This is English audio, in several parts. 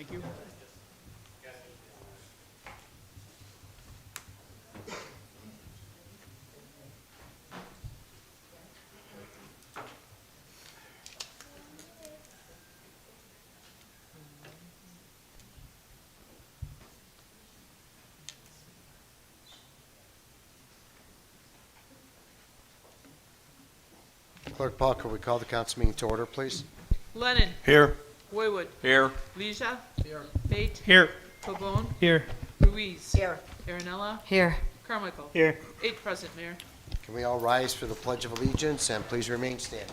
Thank you. Clerk Paul, could we call the council meeting to order, please? Lennon. Here. Boywood. Here. Leisha. Here. Bate. Here. Pabon. Here. Ruiz. Here. Aaronella. Here. Carmichael. Here. 8 present, Mayor. Can we all rise for the Pledge of Allegiance and please remain standing?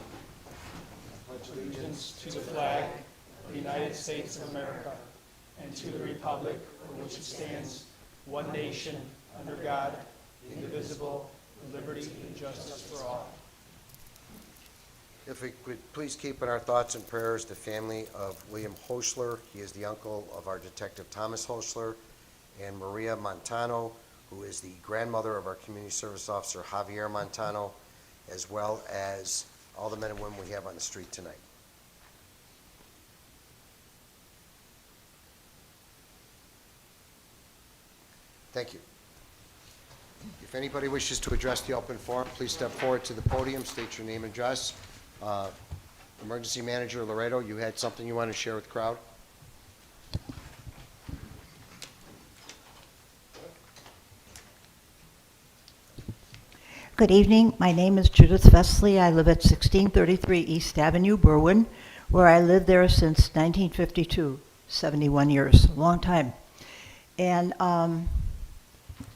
Allegiance to the flag of the United States of America and to the republic for which it stands, one nation, under God, indivisible, with liberty and justice for all. If we could please keep in our thoughts and prayers the family of William Hochler. He is the uncle of our Detective Thomas Hochler, and Maria Montano, who is the grandmother of our Community Service Officer Javier Montano, as well as all the men and women we have on the street tonight. Thank you. If anybody wishes to address the open forum, please step forward to the podium, state your name and address. Emergency Manager Laredo, you had something you want to share with the crowd? Good evening. My name is Judith Vesley. I live at 1633 East Avenue, Berwyn, where I lived there since 1952, 71 years, a long time. And I'm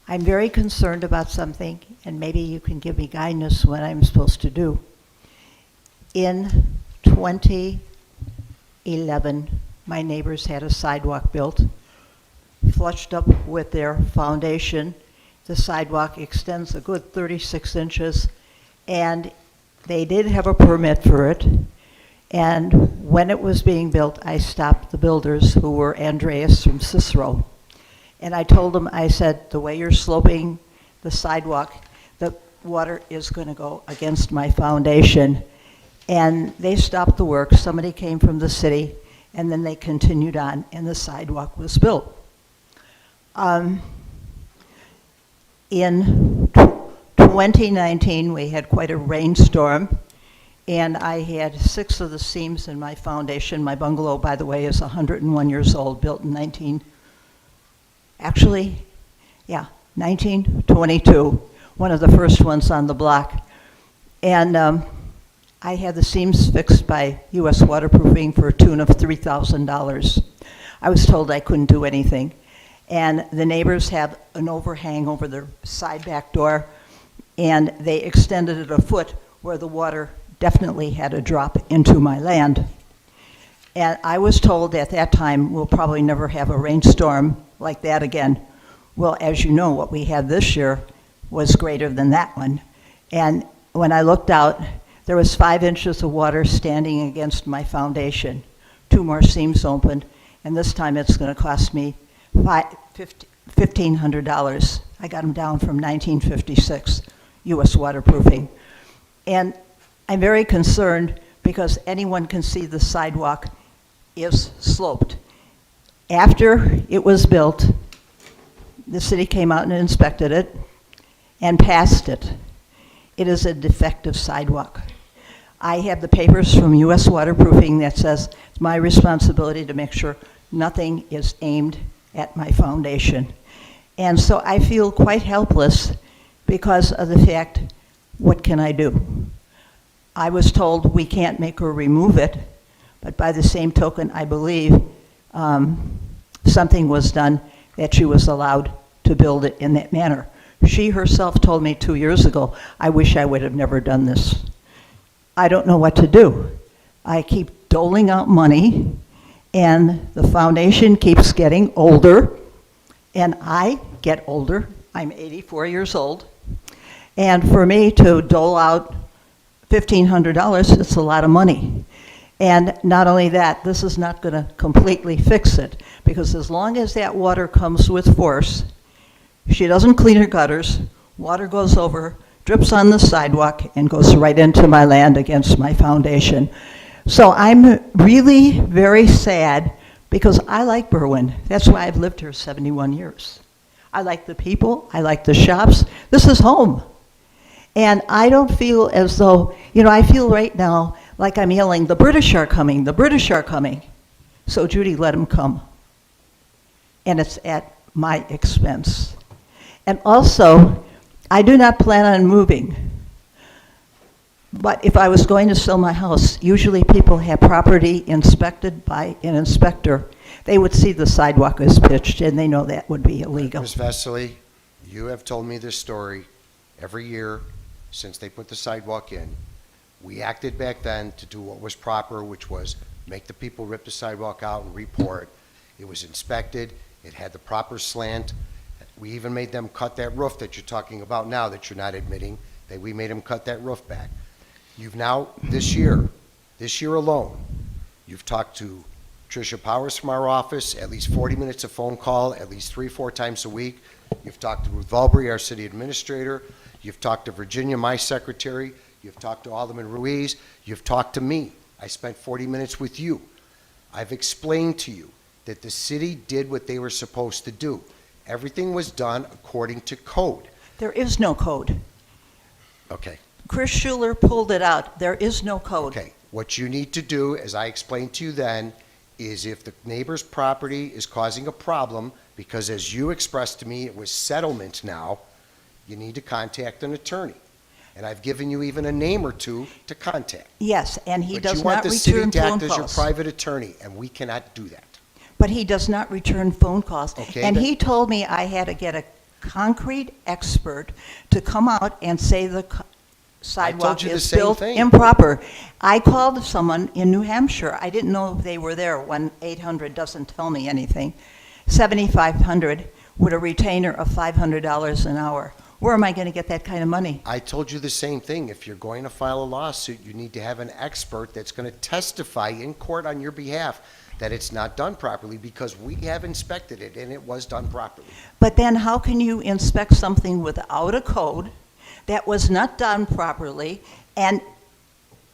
very concerned about something, and maybe you can give me guidance what I'm supposed to do. In 2011, my neighbors had a sidewalk built, flushed up with their foundation. The sidewalk extends a good 36 inches, and they did have a permit for it. And when it was being built, I stopped the builders, who were Andreas from Cicero. And I told them, I said, the way you're sloping the sidewalk, the water is going to go against my foundation. And they stopped the work. Somebody came from the city, and then they continued on, and the sidewalk was built. In 2019, we had quite a rainstorm, and I had 6 of the seams in my foundation. My bungalow, by the way, is 101 years old, built in 1922, one of the first ones on the block. And I had the seams fixed by U.S. Waterproofing for a tune of $3,000. I was told I couldn't do anything. And the neighbors have an overhang over their side back door, and they extended it a foot where the water definitely had to drop into my land. And I was told at that time, we'll probably never have a rainstorm like that again. Well, as you know, what we had this year was greater than that one. And when I looked out, there was 5 inches of water standing against my foundation. 2 more seams opened, and this time it's going to cost me $1,500. I got them down from 1956, U.S. Waterproofing. And I'm very concerned because anyone can see the sidewalk is sloped. After it was built, the city came out and inspected it and passed it. It is a defective sidewalk. I have the papers from U.S. Waterproofing that says it's my responsibility to make sure nothing is aimed at my foundation. And so I feel quite helpless because of the fact, what can I do? I was told we can't make her remove it, but by the same token, I believe something was done that she was allowed to build it in that manner. She herself told me 2 years ago, I wish I would have never done this. I don't know what to do. I keep doling out money, and the foundation keeps getting older, and I get older. I'm 84 years old, and for me to dole out $1,500, it's a lot of money. And not only that, this is not going to completely fix it, because as long as that water comes with force, she doesn't clean her gutters, water goes over, drips on the sidewalk, and goes right into my land against my foundation. So I'm really very sad because I like Berwyn. That's why I've lived here 71 years. I like the people, I like the shops. This is home. And I don't feel as though, I feel right now like I'm yelling, the British are coming, the British are coming. So Judy, let them come. And it's at my expense. And also, I do not plan on moving. But if I was going to sell my house, usually people have property inspected by an inspector. They would see the sidewalk is pitched, and they know that would be illegal. Ms. Vesely, you have told me this story every year since they put the sidewalk in. We acted back then to do what was proper, which was make the people rip the sidewalk out and re-pour it. It was inspected. It had the proper slant. We even made them cut that roof that you're talking about now that you're not admitting, that we made them cut that roof back. You've now, this year alone, you've talked to Tricia Powers from our office, at least 40 minutes of phone call, at least 3-4 times a week. You've talked to Ruth Valbury, our city administrator. You've talked to Virginia, my secretary. You've talked to Alderman Ruiz. You've talked to me. I spent 40 minutes with you. I've explained to you that the city did what they were supposed to do. Everything was done according to code. There is no code. Okay. Chris Schuler pulled it out. There is no code. Okay. What you need to do, as I explained to you then, is if the neighbor's property is causing a problem, because as you expressed to me, it was settlement now, you need to contact an attorney. And I've given you even a name or two to contact. Yes, and he But does you want not the city return to phone act as your calls. private attorney, and we cannot do that. But he does not return phone calls. Okay, And then- he told me I had to get a concrete expert to come out and say the sidewalk you the is same built thing. improper. I called someone in New Hampshire. I didn't know if they were there. 1-800 doesn't tell me anything. 7,500 with a retainer of $500 an hour. Where am I going to get that kind of money? I told you the same thing. If you're going to file a lawsuit, you need to have an expert that's going to testify in court on your behalf that it's not done properly, because we have inspected it and it was done properly. But then how can you inspect something without a code that was not done properly, and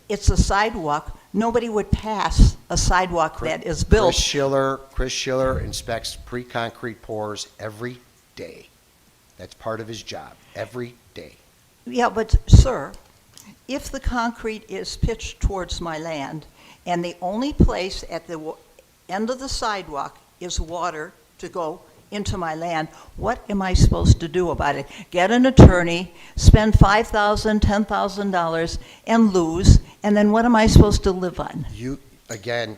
it's a sidewalk? Nobody would pass a sidewalk that is built. Chris Schiller inspects pre-concrete pours every day. That's part of his job, every day. Yeah, but sir, if the concrete is pitched towards my land, and the only place at the end of the sidewalk is water to go into my land, what am I supposed to do about it? Get an attorney, spend $5,000, $10,000, and lose, and then what am I supposed to live on? Again,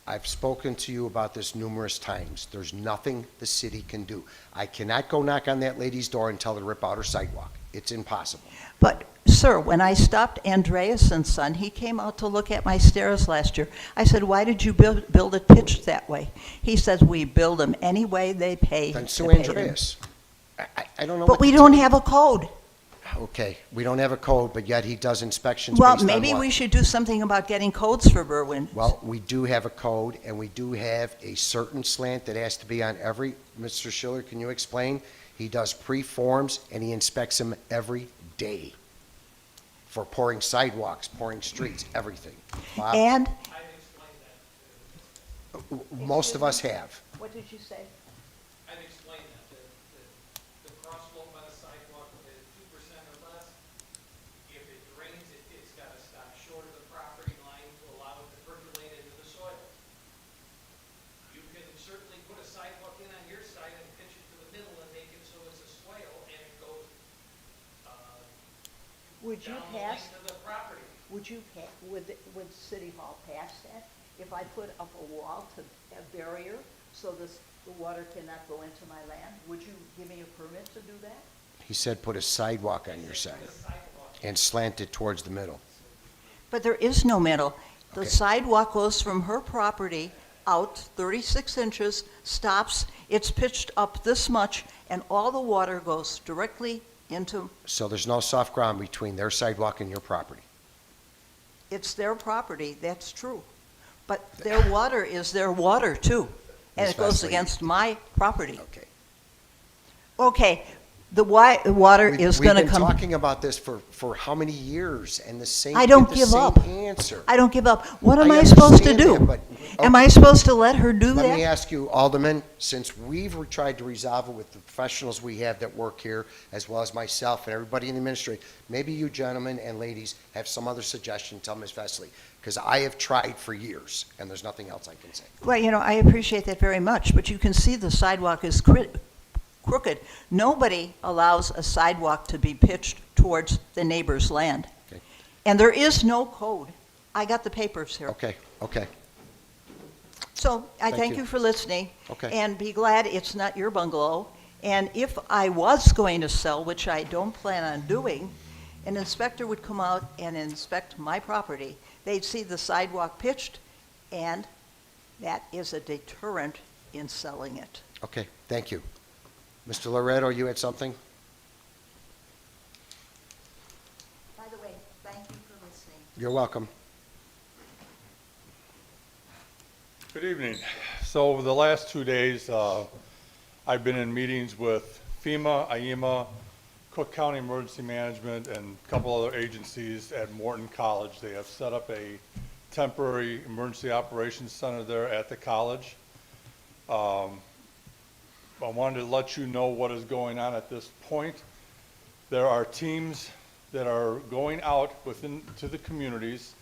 I've spoken to you about this numerous times. There's nothing the city can do. I cannot go knock on that lady's door and tell her to rip out her sidewalk. It's impossible. But, sir, when I stopped Andreas and Son, he came out to look at my stairs last year. I said, why did you build it pitched that way? He says, we build them any way they pay. Then to sue pay them." Andreas. I don't know. But what we to don't tell you. have a code. Okay, we don't have a code, but yet he does inspections Well, based on maybe what? we should do something about getting codes for Berwyn. Well, we do have a code, and we do have a certain slant that has to be on every, Mr. Schiller, can you explain? He does pre-forms, and he inspects them every day for pouring sidewalks, pouring streets, everything. Bob, And, most of us have. what did you say? I've explained that, the crosswalk by the sidewalk, at 2% or less, if it drains, it's gotta stop short of the property line to allow it to percolate into the soil. You can certainly put a sidewalk in on your side and pitch it to the middle and make it so it's a swale and it goes, Would you down the pass, length of the property. would City Hall pass that? If I put up a wall to, a barrier, so the water cannot go into my land, would you give me a permit to do that? He said put a sidewalk on your side and slant it towards the middle. But there is no middle. The Okay. sidewalk goes from her property out 36 inches, stops, it's pitched up this much, and all the water goes directly into, So there's no soft ground between their sidewalk and your property. it's their property, that's true. But their water is their water too, and Ms. it goes Vesely. against my property. Okay. Okay, The water is going to We've been come. talking about this for how many years, and the same, I don't get the give same up. answer. I don't give up. What am I I supposed to understand do? that, but- Am I supposed to let her do Let me that? ask you, Alderman, since we've tried to resolve it with the professionals we have that work here, as well as myself and everybody in the ministry, maybe you gentlemen and ladies have some other suggestion, tell Ms. Vesely, because I have tried for years, and there's nothing else I can say. Well, I appreciate that very much, but you can see the sidewalk is crooked. Nobody allows a sidewalk to be pitched towards the neighbor's land. Okay. And there is no code. I got the papers here. Okay, okay, So I Thank thank you. you for listening. Okay. And be glad it's not your bungalow. And if I was going to sell, which I don't plan on doing, an inspector would come out and inspect my property. They'd see the sidewalk pitched, and that is a deterrent in selling it. okay, thank you. Mr. Loretto, you had something? By the way, thank you for listening. You're welcome. Good evening. So over the last 2 days, I've been in meetings with FEMA, IEMA, Cook County Emergency Management, and a couple other agencies at Morton College. They have set up a temporary emergency operations center there at the college. I wanted to let you know what is going on at this point. There are teams that are going out to the communities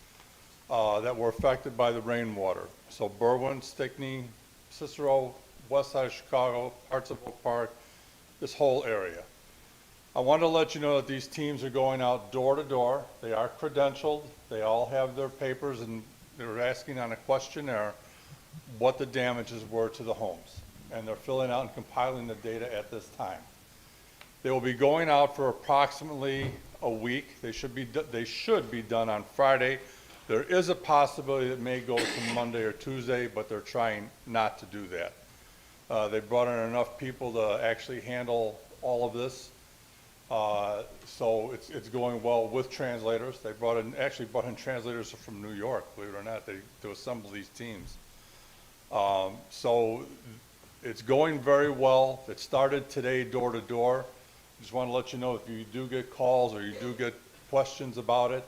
that were affected by the rainwater. So Berwyn, Stickney, Cicero, west side of Chicago, parts of Oak Park, this whole area. I wanted to let you know that these teams are going out door to door. They are credentialed. They all have their papers, and they're asking on a questionnaire what the damages were to the homes. And they're filling out and compiling the data at this time. They will be going out for approximately a week. They should be done on Friday. There is a possibility that it may go to Monday or Tuesday, but they're trying not to do that. They brought in enough people to actually handle all of this. So it's going well with translators. They actually brought in translators from New York, believe it or not, to assemble these teams. So it's going very well. It started today door to door. Just want to let you know if you do get calls or you do get questions about it,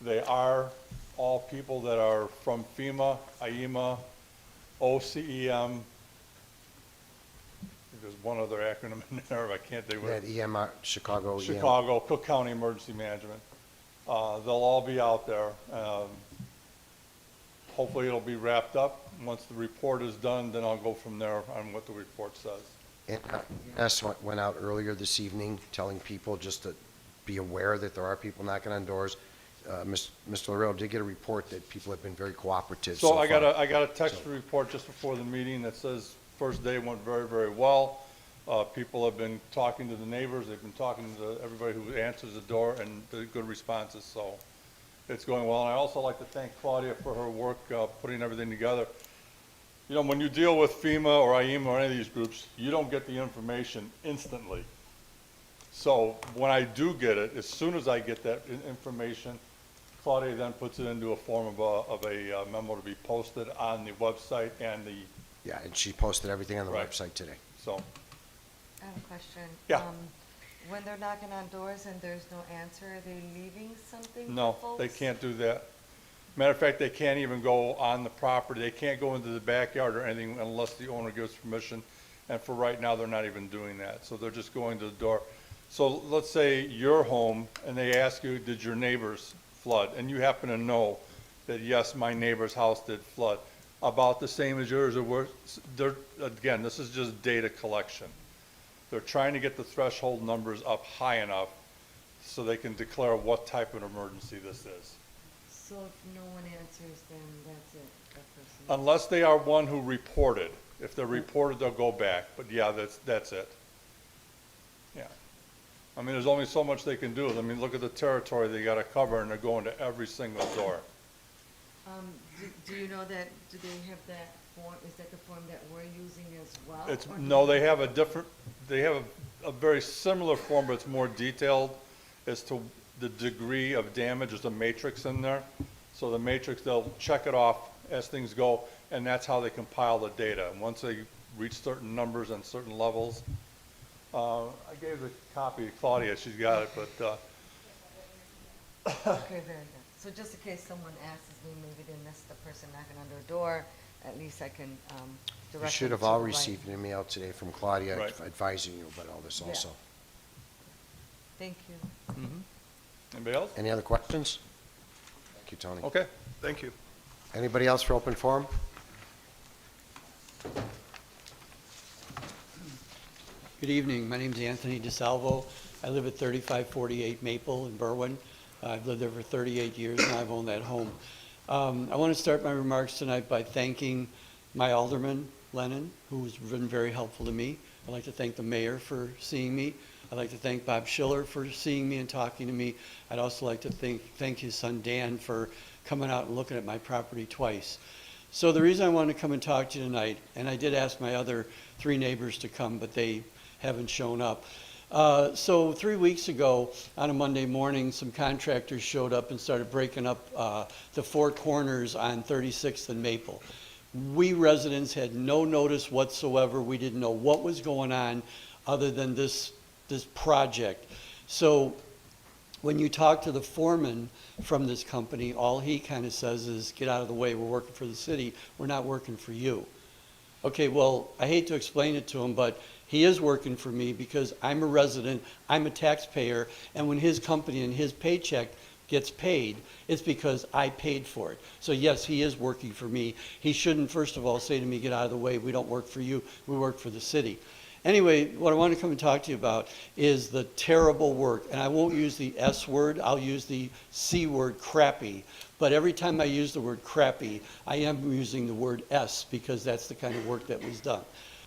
they are all people that are from FEMA, IEMA, OCEM. There's one other acronym in there, I can't think of it. That EMR, Chicago. Chicago, Cook County Emergency Management. They'll all be out there. Hopefully it'll be wrapped up. Once the report is done, then I'll go from there on what the report says. And EMS went out earlier this evening telling people just to be aware that there are people knocking on doors. Mr. Laredo did get a report that people have been very cooperative so So far. I got a text report just before the meeting that says first day went very, very well. People have been talking to the neighbors, they've been talking to everybody who answers the door, and the good responses, so it's going well. And I also like to thank Claudia for her work putting everything together. You know, when you deal with FEMA or IEMA or any of these groups, you don't get the information instantly. So when I do get it, as soon as I get that information, Claudia then puts it into a form of a memo to be posted on the website and the, Yeah, and she posted everything on the Right. website today. so, I have a question. Yeah. When they're knocking on doors and there's no answer, are they leaving something for no, folks? they can't do that. Matter of fact, they can't even go on the property. They can't go into the backyard or anything unless the owner gives permission. And for right now, they're not even doing that. So they're just going to the door. So let's say you're home and they ask you, did your neighbors flood? And you happen to know that, yes, my neighbor's house did flood. About the same as yours or worse. Again, this is just data collection. They're trying to get the threshold numbers up high enough so they can declare what type of emergency this is. So if no one answers, then that's it, that person. Unless they are one who reported. If they're reported, they'll go back, but yeah, that's it. Yeah. I mean, there's only so much they can do. I mean, look at the territory they gotta cover, and they're going to every single door. Do you know that, do they have that form, is that the form that we're using as well? It's, or do no, they have a very similar form, but it's more detailed as to the degree of damage. There's a matrix in there. So the matrix, they'll check it off as things go, and that's how they compile the data. And once they reach certain numbers and certain levels, I gave the copy to Claudia, she's got it, but, Okay, very good. So just in case someone asks me, maybe they missed the person knocking on their door, at least I can direct them You should have to all the right- received an email today from Claudia Right. advising you about all this Yeah. also. Thank you. anybody else? Any other questions? Thank you, Tony. Okay, thank you. Anybody else for open forum? Good evening. My name is Anthony DeSalvo. I live at 3548 Maple in Berwyn. I've lived there for 38 years and I've owned that home. I want to start my remarks tonight by thanking my alderman, Lennon, who's been very helpful to me. I'd like to thank the mayor for seeing me. I'd like to thank Bob Schiller for seeing me and talking to me. I'd also like to thank his son Dan for coming out and looking at my property twice. So the reason I wanted to come and talk to you tonight, and I did ask my other 3 neighbors to come, but they haven't shown up. So 3 weeks ago, on a Monday morning, some contractors showed up and started breaking up the 4 corners on 36th and Maple. We residents had no notice whatsoever. We didn't know what was going on other than this project. So when you talk to the foreman from this company, all he kind of says is, get out of the way, we're working for the city, we're not working for you. Okay, well, I hate to explain it to him, but he is working for me because I'm a resident, I'm a taxpayer, and when his company and his paycheck gets paid, it's because I paid for it. So yes, he is working for me. He shouldn't, first of all, say to me, get out of the way, we don't work for you, we work for the city. Anyway, what I want to come and talk to you about is the terrible work, and I won't use the S word, I'll use the C word, crappy. But every time I use the word crappy, I am using the word S because that's the kind of work that was done.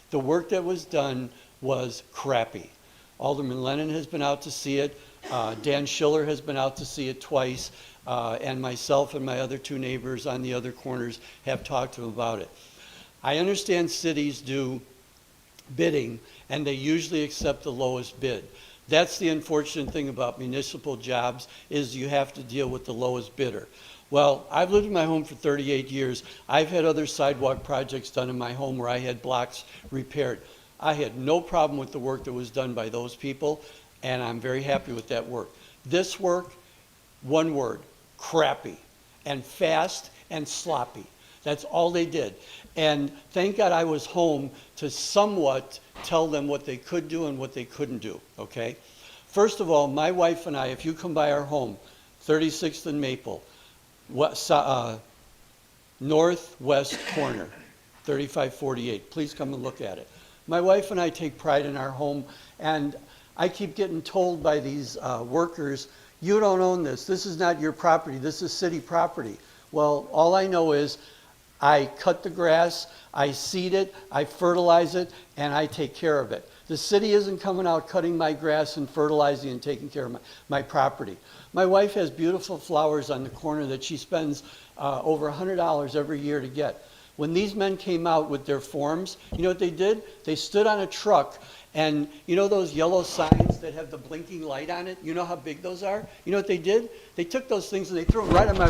The work that was done was crappy. Alderman Lennon has been out to see it. Dan Schiller has been out to see it twice. And myself and my other 2 neighbors on the other corners have talked to him about it. I understand cities do bidding, and they usually accept the lowest bid. That's the unfortunate thing about municipal jobs, is you have to deal with the lowest bidder. Well, I've lived in my home for 38 years. I've had other sidewalk projects done in my home where I had blocks repaired. I had no problem with the work that was done by those people, and I'm very happy with that work. This work, one word, crappy, and fast and sloppy. That's all they did. And thank God I was home to somewhat tell them what they could do and what they couldn't do, okay? First of all, my wife and I, if you come by our home, 36th and Maple, northwest corner, 3548. Please come and look at it. My wife and I take pride in our home, and I keep getting told by these workers, you don't own this. This is not your property. This is city property. Well, all I know is I cut the grass, I seed it, I fertilize it, and I take care of it. The city isn't coming out cutting my grass and fertilizing and taking care of my property. My wife has beautiful flowers on the corner that she spends over $100 every year to get. When these men came out with their forms, you know what they did? They stood on a truck, and you know those yellow signs that have the blinking light on it? You know how big those are? You know what they did? They took those things and they threw them right on my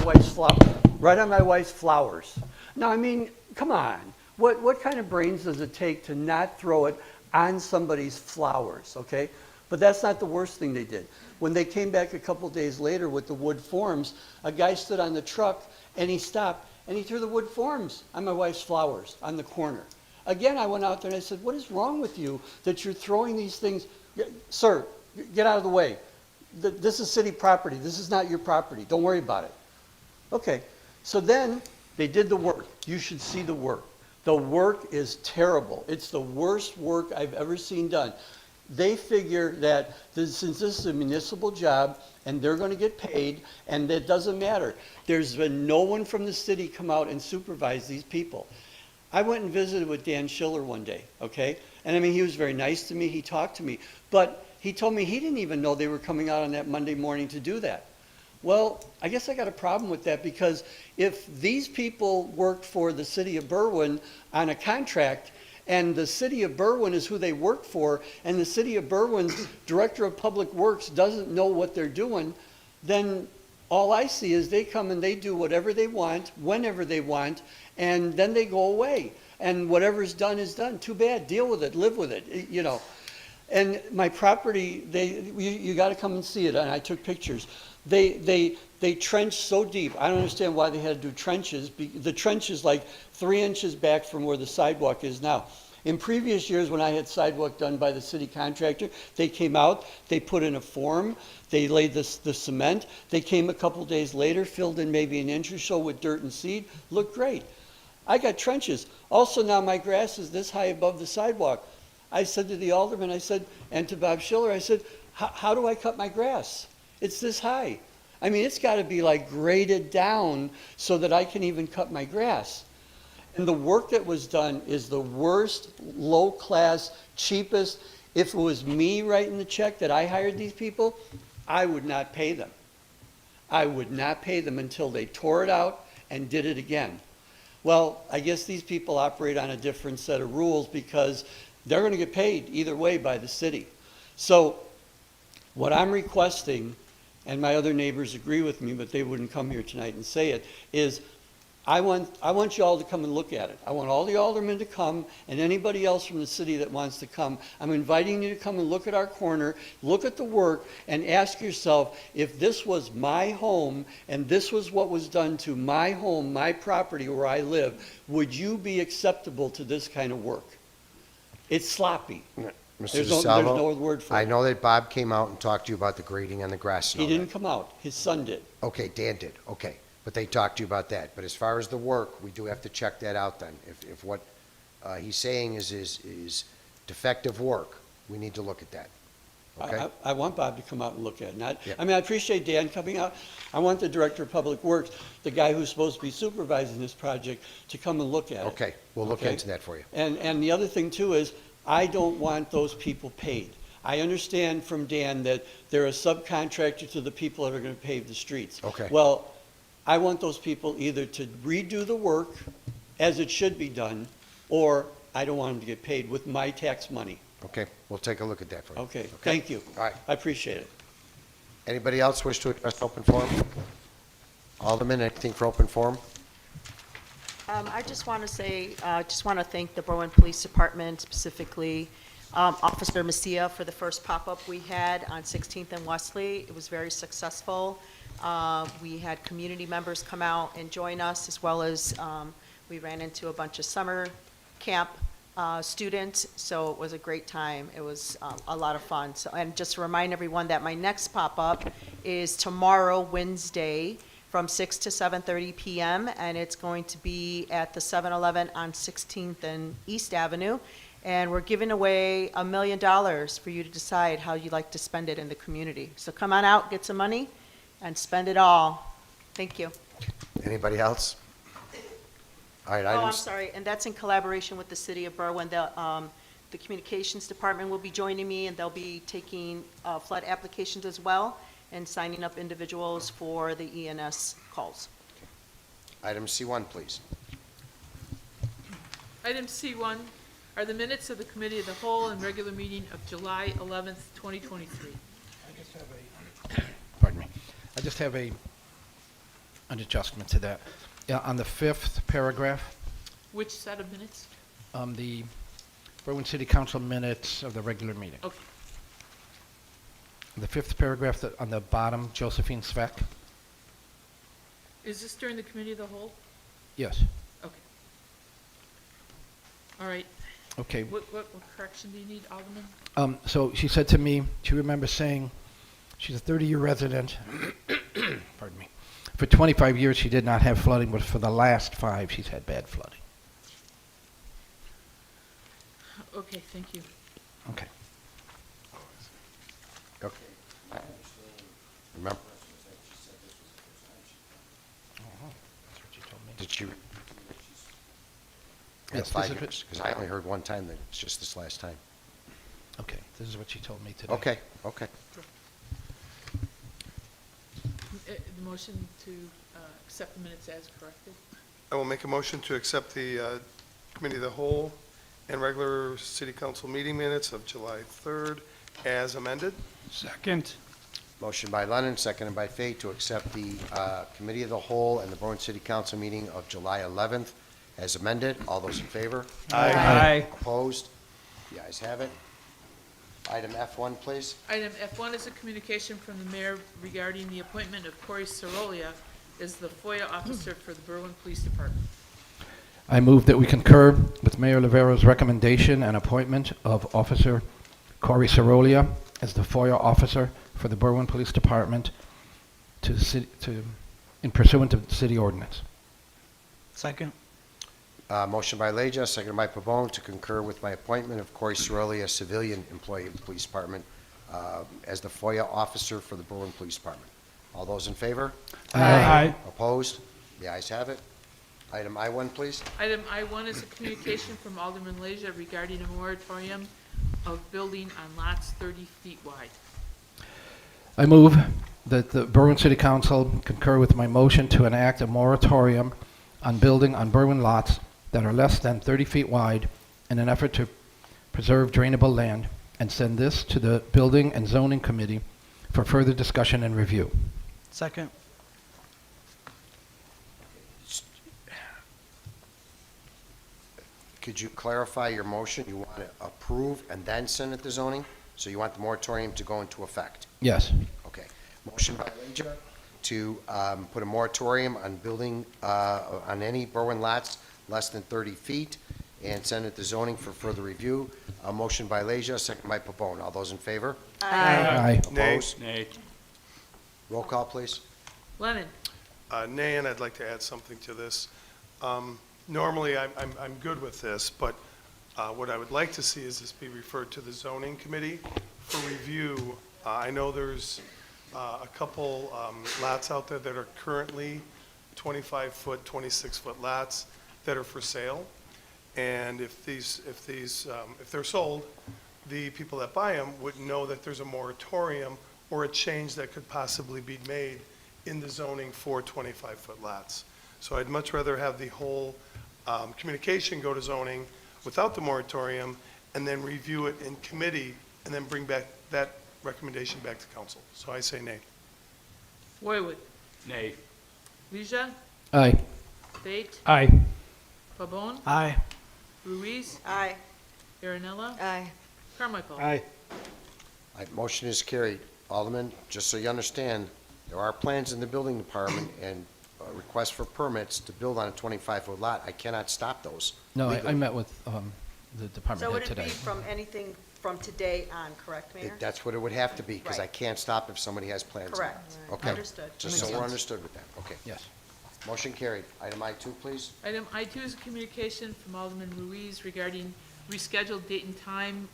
wife's flowers. Now, I mean, come on. What kind of brains does it take to not throw it on somebody's flowers, okay? But that's not the worst thing they did. When they came back a couple days later with the wood forms, a guy stood on the truck and he stopped and he threw the wood forms on my wife's flowers on the corner. Again, I went out there and I said, what is wrong with you that you're throwing these things? Sir, get out of the way. This is city property. This is not your property. Don't worry about it. Okay, so then they did the work. You should see the work. The work is terrible. It's the worst work I've ever seen done. They figure that since this is a municipal job and they're going to get paid, and it doesn't matter. There's been no one from the city come out and supervise these people. I went and visited with Dan Schiller one day, okay? And I mean, he was very nice to me. He talked to me. But he told me he didn't even know they were coming out on that Monday morning to do that. Well, I guess I got a problem with that, because if these people work for the city of Berwyn on a contract, and the city of Berwyn is who they work for, and the city of Berwyn's director of public works doesn't know what they're doing, then all I see is they come and they do whatever they want, whenever they want, and then they go away. And whatever's done is done. Too bad. Deal with it. Live with it. You know. And my property, you got to come and see it, and I took pictures. They trenched so deep, I don't understand why they had to do trenches. The trench is like 3 inches back from where the sidewalk is now. In previous years, when I had sidewalk done by the city contractor, they came out, they put in a form, they laid the cement, they came a couple days later, filled in maybe an inch or so with dirt and seed, looked great. I got trenches. Also now my grass is this high above the sidewalk. I said to the alderman, I said, and to Bob Schiller, I said, how do I cut my grass? It's this high. I mean, it's got to be like graded down so that I can even cut my grass. And the work that was done is the worst, low-class, cheapest. If it was me writing the check that I hired these people, I would not pay them. I would not pay them until they tore it out and did it again. Well, I guess these people operate on a different set of rules because they're going to get paid either way by the city. So what I'm requesting, and my other neighbors agree with me, but they wouldn't come here tonight and say it, is I want you all to come and look at it. I want all the aldermen to come and anybody else from the city that wants to come. I'm inviting you to come and look at our corner, look at the work, and ask yourself, if this was my home and this was what was done to my home, my property where I live, would you be acceptable to this kind of work? It's sloppy. Mr. There's DeSalvo, no other word for it. I know that Bob came out and talked to you about the grading on the grass and He all that. didn't come out. His son did. Okay, Dan did, okay. But they talked to you about that. But as far as the work, we do have to check that out then. If what he's saying is defective work, we need to look at that, okay? I want Bob to come out and look at it. Yeah. I mean, I appreciate Dan coming out. I want the Director of Public Works, the guy who's supposed to be supervising this project, to come and look at it. Okay, we'll look Okay? into that for you. And the other thing too is, I don't want those people paid. I understand from Dan that they're a subcontractor to the people that are going to pave the streets. Okay. Well, I want those people either to redo the work as it should be done, or I don't want them to get paid with my tax money. Okay, we'll take a look at that for you. Okay, thank you. All right. I appreciate it. Anybody else wish to address open forum? Alderman, anything for open forum? I just want to say, just want to thank the Berwyn Police Department, specifically Officer Messia, for the first pop-up we had on 16th and Wesley. It was very successful. We had community members come out and join us, as well as we ran into a bunch of summer camp students, so it was a great time. It was a lot of fun. So, and just to remind everyone that my next pop-up is tomorrow, Wednesday, from 6 to 7:30 p.m., and it's going to be at the 7-Eleven on 16th and East Avenue, and we're giving away $1 million for you to decide how you'd like to spend it in the community. So come on out, get some money, and spend it all. Thank you. Anybody else? All right, Oh, I'm items. sorry, and that's in collaboration with the city of Berwyn. The communications department will be joining me, and they'll be taking flood applications as well, and signing up individuals for the ENS calls. Item C1, please. Item C1 are the minutes of the Committee of the Whole and regular meeting of July 11th, 2023. Pardon me. I just have an adjustment to that. Yeah, on the 5th paragraph, Which set of minutes? the Berwyn City Council minutes of the regular meeting. Okay. The 5th paragraph on the bottom, Josephine Sveck. Is this during the Committee of the Whole? Yes. Okay. All right. Okay. What correction do you need, Alderman? So she said to me, she remembers saying, she's a 30-year resident, pardon me. For 25 years, she did not have flooding, but for the last 5, she's had bad flooding. Okay, thank you. Okay. Okay. Remember? That's what she told me. Did you? Yes, Yes, 5 this is years, because I only heard one time that it's just this last time. Okay, this is what she told me today. Okay, okay. The motion to accept the minutes as corrected? I will make a motion to accept the Committee of the Whole and regular City Council meeting minutes of July 3rd as amended. Second. Motion by Lennon, seconded by Fay, to accept the Committee of the Whole and the Berwyn City Council meeting of July 11th as amended. All those in favor? Aye. Opposed? The ayes have it. Item F1, please. Item F1 is a communication from the mayor regarding the appointment of Corey Cerolia as the FOIA officer for the Berwyn Police Department. I move that we concur with Mayor Lovero's recommendation and appointment of Officer Corey Cerolia as the FOIA officer for the Berwyn Police Department in pursuant of the city ordinance. Second. Motion by Leja, seconded by Pabon, to concur with my appointment of Corey Sorelli, a civilian employee of the police department, as the FOIA officer for the Berwyn Police Department. All those in favor? Aye. Opposed? The ayes have it. Item I1, please. Item I1 is a communication from Alderman Leisure regarding a moratorium of building on lots 30 feet wide. I move that the Berwyn City Council concur with my motion to enact a moratorium on building on Berwyn lots that are less than 30 feet wide in an effort to preserve drainable land, and send this to the Building and Zoning Committee for further discussion and review. Second. Could you clarify your motion? You want to approve and then send it to zoning? So you want the moratorium to go into effect? Yes. Okay. Motion by Leja to put a moratorium on building on any Berwyn lots less than 30 feet and send it to zoning for further review. A motion by Leja, second by Pabon. All those in favor? Aye. Nay. Opposed? Nay. Roll call, please. Lennon? Nay, and I'd like to add something to this. Normally, I'm good with this, but what I would like to see is this be referred to the zoning committee for review. I know there's a couple lots out there that are currently 25-foot, 26-foot lots that are for sale. And if they're sold, the people that buy them would know that there's a moratorium or a change that could possibly be made in the zoning for 25-foot lots. So I'd much rather have the whole communication go to zoning without the moratorium, and then review it in committee, and then bring back that recommendation back to council. So I say nay. Roywood? Nay. Leisure? Aye. Fate? Aye. Pabon? Aye. Ruiz? Aye. Aaronella? Aye. Carmichael? Aye. Motion is carried. Alderman, just so you understand, there are plans in the building department and requests for permits to build on a 25-foot lot. I cannot stop those. No, I legally. met with the department So would head it be today. from anything from today on, correct, Mayor? That's what it would have to be, because I Right. can't stop if somebody has plans. now. Correct. Okay. Understood. Just so we're understood with that. Okay. Yes. Motion carried. Item I2, please. Item I2 is a communication from Alderman Ruiz regarding rescheduled date and time,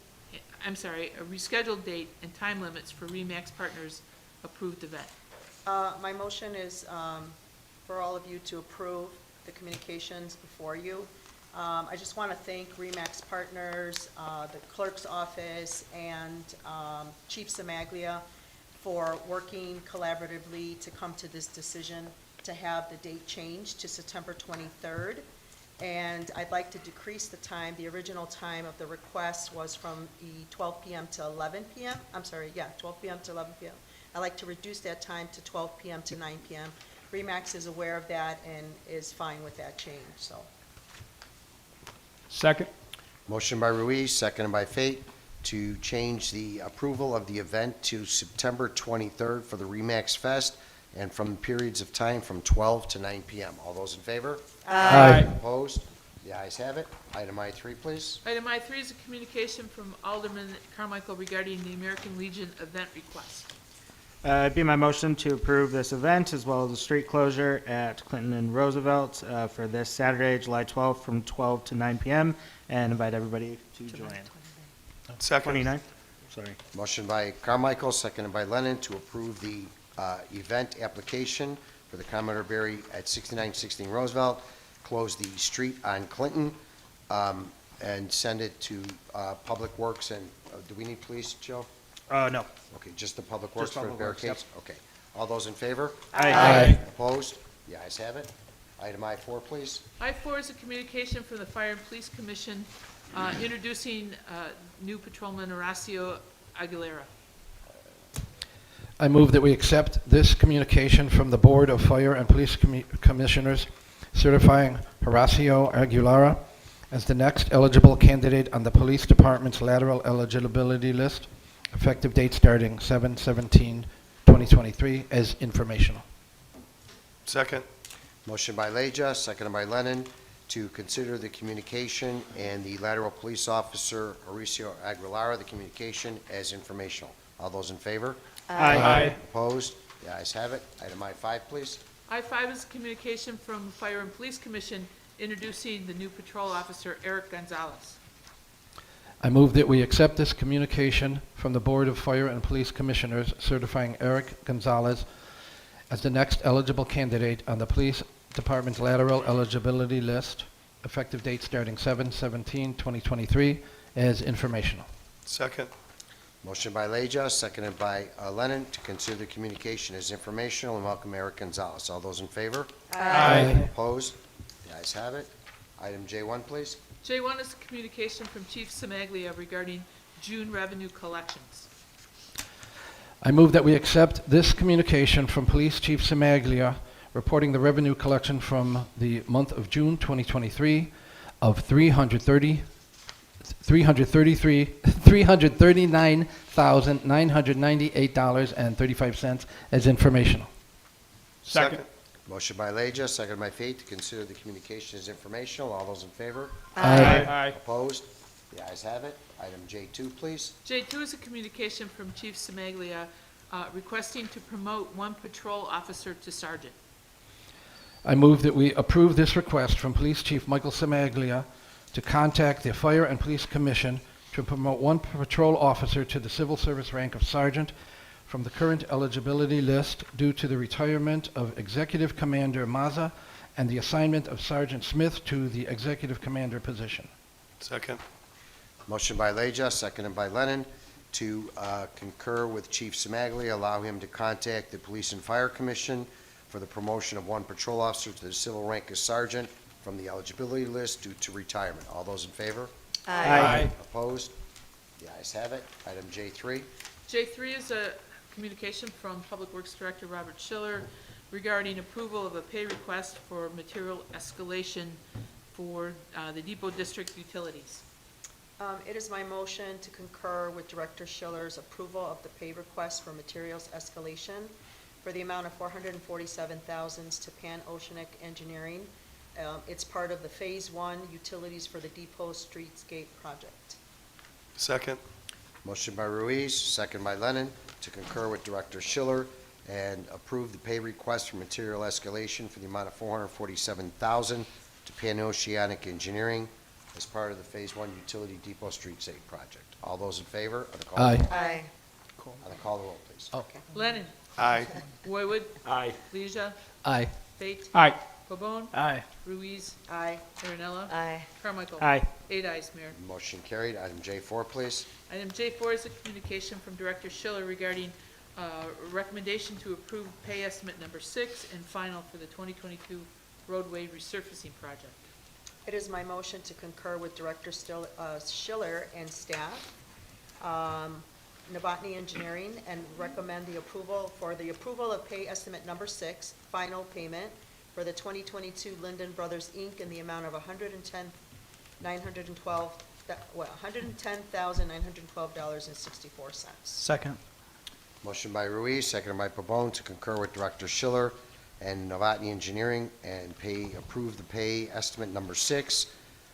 a rescheduled date and time limits for RE/MAX Partners approved event. My motion is for all of you to approve the communications before you. I just want to thank RE/MAX Partners, the clerk's office, and Chief Samaglia for working collaboratively to come to this decision to have the date changed to September 23rd. And I'd like to decrease the time. The original time of the request was from the 12 p.m. to 11 p.m. 12 p.m. to 11 p.m. I'd like to reduce that time to 12 p.m. to 9 p.m. RE/MAX is aware of that and is fine with that change, so. Second. Motion by Ruiz, seconded by Fate, to change the approval of the event to September 23rd for the RE/MAX Fest, and from periods of time from 12 to 9 p.m. All those in favor? Aye. Opposed? The ayes have it. Item I3, please. Item I3 is a communication from Alderman Carmichael regarding the American Legion event request. It'd be my motion to approve this event as well as the street closure at Clinton and Roosevelt for this Saturday, July 12th from 12 to 9 p.m. and invite everybody to join. Second. 29th? Sorry. Motion by Carmichael, seconded by Lennon, to approve the event application for the Commodore Berry at 6916 Roosevelt, close the street on Clinton, and send it to Public Works. And do we need police, Joe? No. Okay, just the Public Works Just for the Public Works, yep. barricades? Okay. All those in favor? Aye. Opposed? The ayes have it. Item I4, please. I4 is a communication from the Fire and Police Commission introducing new patrolman Horacio Aguilera. I move that we accept this communication from the Board of Fire and Police Commissioners certifying Horacio Aguilera as the next eligible candidate on the Police Department's lateral eligibility list effective date starting 7/17/2023, as informational. Second. Motion by Leja, seconded by Lennon, to consider the communication and the lateral police officer, Mauricio Aguilar, the communication as informational. All those in favor? Aye. Opposed? The ayes have it. Item I5, please. I5 is a communication from the Fire and Police Commission introducing the new patrol officer, Eric Gonzalez. I move that we accept this communication from the Board of Fire and Police Commissioners certifying Eric Gonzalez as the next eligible candidate on the Police Department's lateral eligibility list, effective date starting 7/17/2023, as informational. Second. Motion by Leja, seconded by Lennon, to consider the communication as informational and welcome Eric Gonzalez. All those in favor? Aye. Opposed? The ayes have it. Item J1, please. J1 is a communication from Chief Semaglia regarding June revenue collections. I move that we accept this communication from Police Chief Semaglia reporting the revenue collection from the month of June 2023 of $339,998.35 as informational. Second. Motion by Leja, seconded by Fate, to consider the communication as informational. All those in favor? Aye. Opposed? The ayes have it. Item J2, please. J2 is a communication from Chief Semaglia requesting to promote one patrol officer to sergeant. I move that we approve this request from Police Chief Michael Semaglia to contact the Fire and Police Commission to promote one patrol officer to the civil service rank of sergeant from the current eligibility list due to the retirement of Executive Commander Maza and the assignment of Sergeant Smith to the Executive Commander position. Second. Motion by Leja, seconded by Lennon, to concur with Chief Semaglia, allow him to contact the Police and Fire Commission for the promotion of one patrol officer to the civil rank of sergeant from the eligibility list due to retirement. All those in favor? Aye. Opposed? The ayes have it. Item J3. J3 is a communication from Public Works Director Robert Schiller regarding approval of a pay request for material escalation for the Depot District utilities. It is my motion to concur with Director Schiller's approval of the pay request for materials escalation for the amount of $447,000 to Pan Oceanic Engineering. It's part of the Phase 1 utilities for the Depot Streetscape project. Second. Motion by Ruiz, second by Lennon, to concur with Director Schiller and approve the pay request for material escalation for the amount of $447,000 to Pan Oceanic Engineering as part of the Phase 1 Utility Depot Streetscape project. All those in favor of the call? Aye. Aye. On the call the roll, please. Lennon. Aye. Roywood. Aye. Leisure. Aye. Fate. Aye. Pabon. Aye. Ruiz. Aye. Marinella. Aye. Carmichael. Aye. 8 ayes, Mayor. Motion carried. Item J4, please. Item J4 is a communication from Director Schiller regarding recommendation to approve pay estimate number 6 and final for the 2022 roadway resurfacing project. It is my motion to concur with Director Schiller and staff, Novotny Engineering, and recommend the approval of pay estimate number 6, final payment for the 2022 Linden Brothers, Inc. in the amount of $110,912.64. Second. Motion by Ruiz, seconded by Pabon, to concur with Director Schiller and Novotny Engineering and approve the pay estimate number 6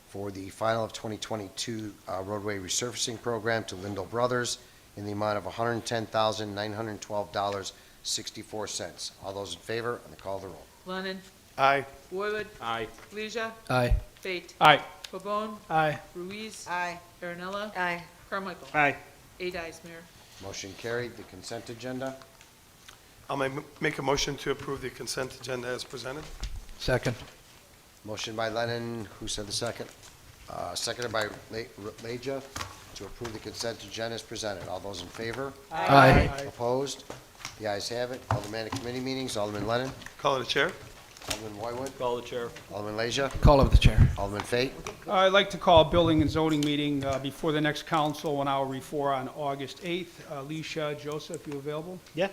for the final of 2022 roadway resurfacing program to Lindell Brothers in the amount of $110,912.64. All those in favor, on the call of the roll. Lennon. Aye. Roywood. Aye. Leisure. Aye. Fate. Aye. Pabon. Aye. Ruiz. Aye. Marinella. Aye. Carmichael. Aye. 8 ayes, Mayor. Motion carried. The consent agenda. I'll make a motion to approve the consent agenda as presented. Second. Motion by Lennon, who said the second? Seconded by Leja, to approve the consent agenda as presented. All those in favor? Aye. Opposed? The ayes have it. Alderman committee meetings, Alderman Lennon, Call it a chair. Alderman Roywood, Call the chair. Alderman Leja, Call of the chair. Alderman Fate. I'd like to call a building and zoning meeting before the next council, 1 hour before on August 8th. Alicia, Joseph, you available? Yeah.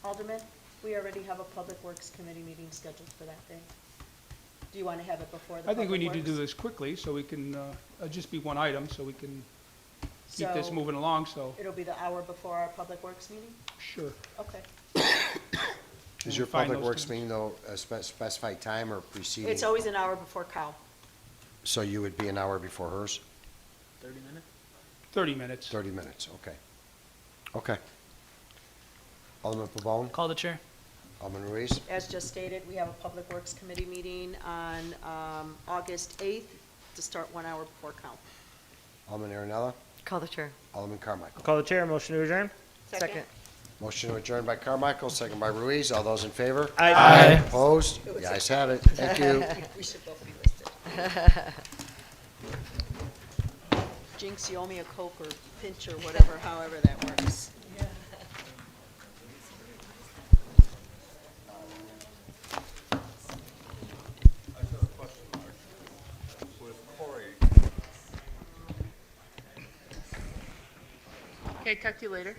Alderman, we already have a Public Works Committee meeting scheduled for that day. Do you want to have it before the I think we Public need to do Works? this quickly, so we can, just be one item, so we can keep this So- moving along, so, It'll be the hour before our Public Works meeting? sure. Okay. Is your Find Public those Works times. meeting, though, a specified time or preceding? It's always an hour before Cal. So you would be an hour before hers? 30 minutes. 30 minutes, okay. Okay. Alderman Pavone? Call the chair. Alderman Ruiz? As just stated, we have a Public Works Committee meeting on August 8th to start 1 hour before Cal. Alderman Aaronella? Call the chair. Alderman Carmichael? Call the chair, motion to adjourn? Second. Motion to adjourn by Carmichael, second by Ruiz. All those in favor? Aye. Opposed? The ayes have it. Thank you. We should both be listed. Jinx, you owe me a Coke or pinch or whatever, however that works. Okay, talk to you later.